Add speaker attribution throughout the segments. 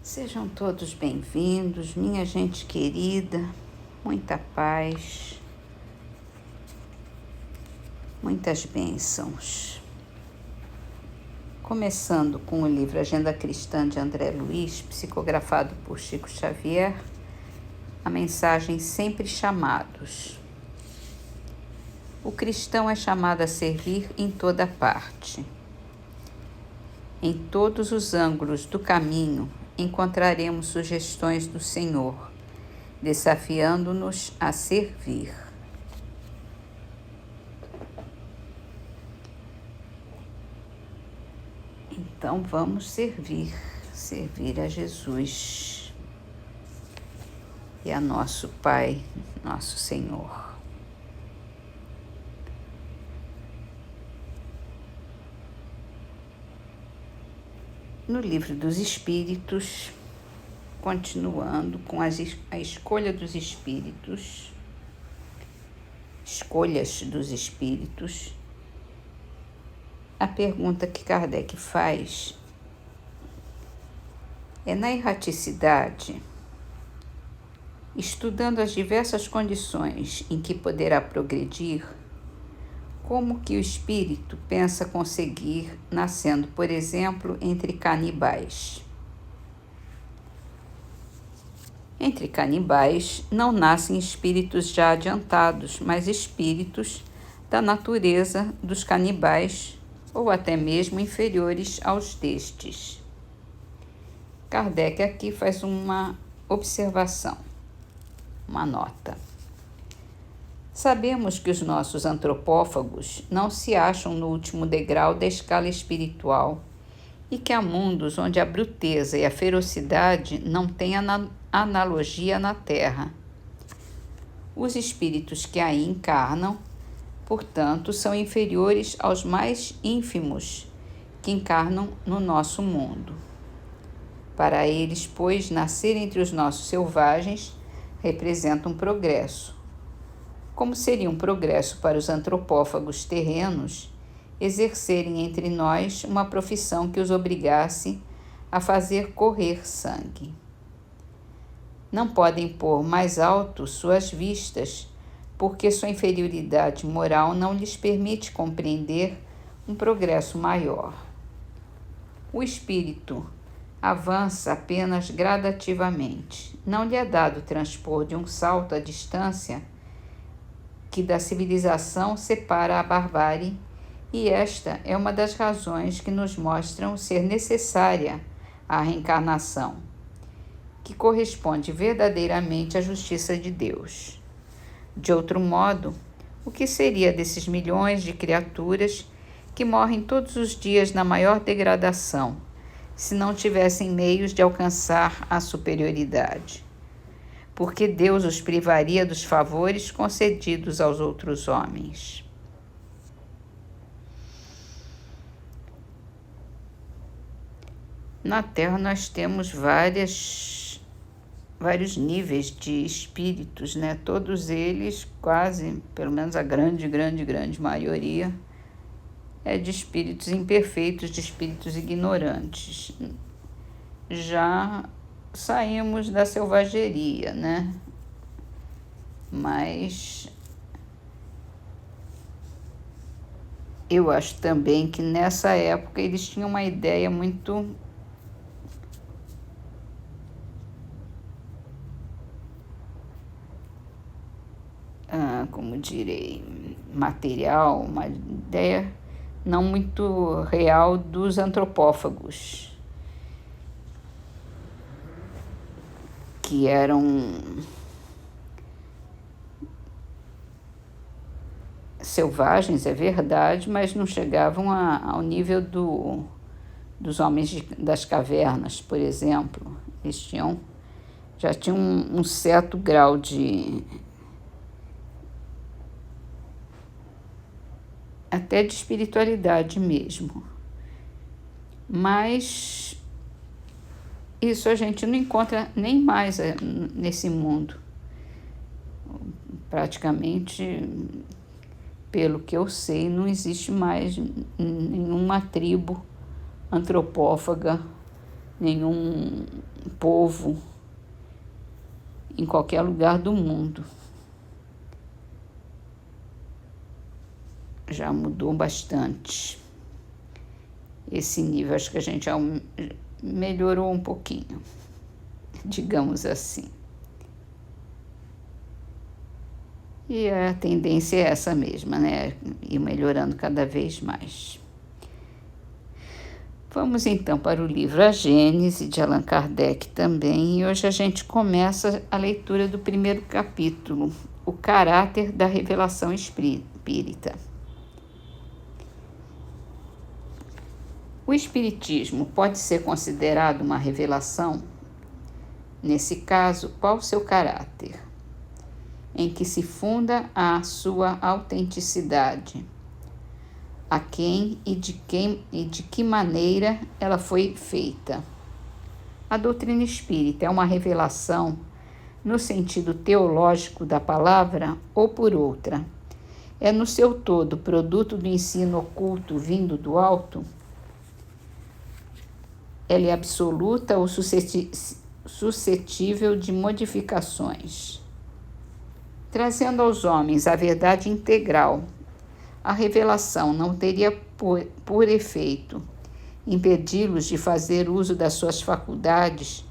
Speaker 1: Sejam todos bem-vindos, minha gente querida, muita paz, muitas bênçãos. Começando com o livro Agenda Cristã de André Luiz, psicografado por Chico Xavier, a mensagem Sempre Chamados. O cristão é chamado a servir em toda parte. Em todos os ângulos do caminho encontraremos sugestões do Senhor, desafiando-nos a servir. Então vamos servir a Jesus e a nosso Pai, nosso Senhor. No Livro dos Espíritos, continuando com a escolha dos espíritos, escolhas dos espíritos, a pergunta que Kardec faz é: na erraticidade, estudando as diversas condições em que poderá progredir, como que o espírito pensa conseguir, nascendo, por exemplo, entre canibais? Entre canibais não nascem espíritos já adiantados, mas espíritos da natureza dos canibais ou até mesmo inferiores aos destes. Kardec aqui faz uma observação, uma nota. Sabemos que os nossos antropófagos não se acham no último degrau da escala espiritual e que há mundos onde a bruteza e a ferocidade não têm analogia na Terra. Os espíritos que aí encarnam, portanto, são inferiores aos mais ínfimos que encarnam no nosso mundo. Para eles, pois, nascer entre os nossos selvagens representa um progresso. Como seria um progresso para os antropófagos terrenos exercerem entre nós uma profissão que os obrigasse a fazer correr sangue? Não podem pôr mais alto suas vistas, porque sua inferioridade moral não lhes permite compreender um progresso maior. O espírito avança apenas gradativamente. Não lhe é dado transpor de um salto a distância que da civilização separa a barbárie, e esta é uma das razões que nos mostram ser necessária a reencarnação, que corresponde verdadeiramente à justiça de Deus. De outro modo, o que seria desses milhões de criaturas que morrem todos os dias na maior degradação, se não tivessem meios de alcançar a superioridade? Porque Deus os privaria dos favores concedidos aos outros homens. Na Terra nós temos vários níveis de espíritos, né? Todos eles, quase, pelo menos a grande maioria, é de espíritos imperfeitos, de espíritos ignorantes. Já saímos da selvageria, né? Mas eu acho também que nessa época eles tinham uma ideia muito como direi, material, uma ideia não muito real dos antropófagos, que eram selvagens, é verdade, mas não chegavam ao nível dos homens das cavernas, por exemplo. Eles já tinham um certo grau até de espiritualidade mesmo. Mas isso a gente não encontra nem mais nesse mundo. Praticamente, pelo que eu sei, não existe mais nenhuma tribo antropófaga nenhum povo em qualquer lugar do mundo. Já mudou bastante esse nível. Acho que a gente já melhorou um pouquinho, digamos assim. E a tendência é essa mesma, né? Ir melhorando cada vez mais. Vamos então para o livro A Gênese, de Allan Kardec também, e hoje a gente começa a leitura do primeiro capítulo, O Caráter da Revelação Espírita. O Espiritismo pode ser considerado uma revelação? Nesse caso, qual o seu caráter? Em que se funda a sua autenticidade? A quem e de que maneira ela foi feita? A doutrina espírita é uma revelação no sentido teológico da palavra ou por outra? É no seu todo produto do ensino oculto vindo do alto? Ela é absoluta ou suscetível de modificações? Trazendo aos homens a verdade integral, a revelação não teria por efeito impedi-los de fazer uso das suas faculdades,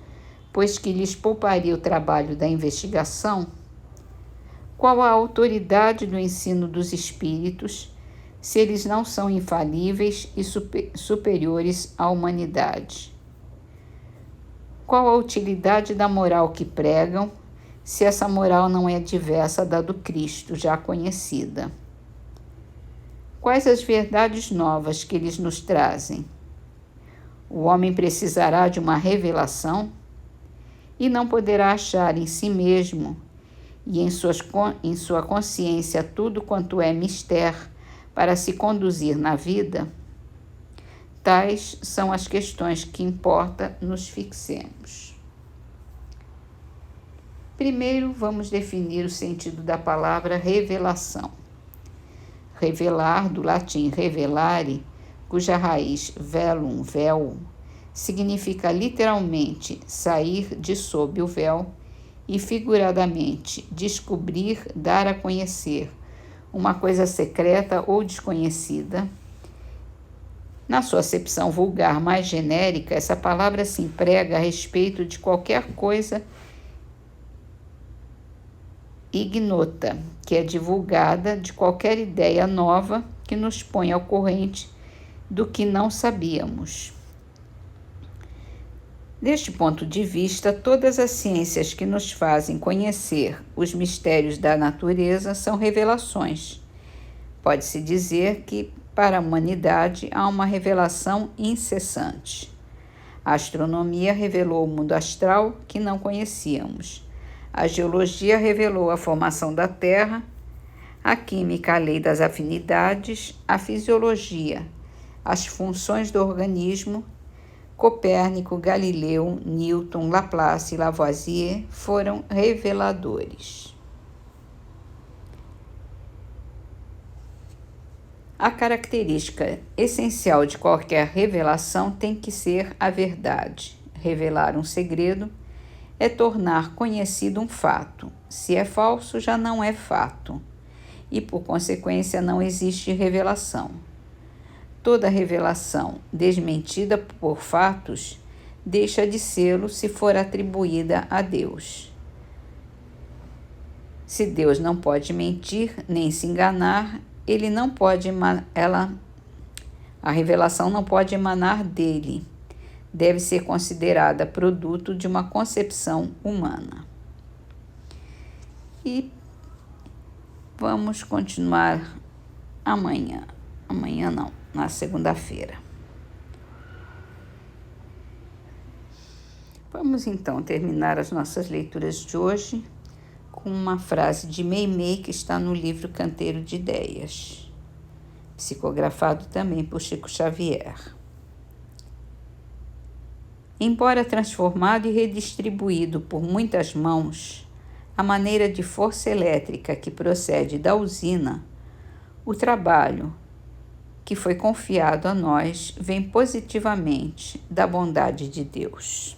Speaker 1: pois que lhes pouparia o trabalho da investigação? Qual a autoridade do ensino dos espíritos, se eles não são infalíveis e superiores à humanidade? Qual a utilidade da moral que pregam, se essa moral não é diversa da do Cristo, já conhecida? Quais as verdades novas que eles nos trazem? O homem precisará de uma revelação e não poderá achar em si mesmo e em sua consciência tudo quanto é mister para se conduzir na vida? Tais são as questões que importa nos fixemos. Primeiro, vamos definir o sentido da palavra revelação. Revelar, do latim revelare, cuja raiz velum, véu, significa literalmente sair de sob o véu e figuradamente descobrir, dar a conhecer uma coisa secreta ou desconhecida. Na sua acepção vulgar mais genérica, essa palavra se emprega a respeito de qualquer coisa ignota, que é divulgada, de qualquer ideia nova que nos põe ao corrente do que não sabíamos. Deste ponto de vista, todas as ciências que nos fazem conhecer os mistérios da natureza são revelações. Pode-se dizer que, para a humanidade, há uma revelação incessante. A astronomia revelou o mundo astral que não conhecíamos. A geologia revelou a formação da Terra, a química, a lei das afinidades, a fisiologia, as funções do organismo. Copérnico, Galileu, Newton, Laplace e Lavoisier foram reveladores. A característica essencial de qualquer revelação tem que ser a verdade. Revelar um segredo é tornar conhecido um fato. Se é falso, já não é fato, e por consequência não existe revelação. Toda revelação desmentida por fatos deixa de sê-lo se for atribuída a Deus. Se Deus não pode mentir nem se enganar, a revelação não pode emanar dele. Deve ser considerada produto de uma concepção humana. E vamos continuar amanhã. Amanhã não, na segunda-feira. Vamos então terminar as nossas leituras de hoje com uma frase de Meimei que está no livro Canteiro de Ideias, psicografado também por Chico Xavier. Embora transformado e redistribuído por muitas mãos, à maneira de força elétrica que procede da usina, o trabalho, que foi confiado a nós vem positivamente da bondade de Deus.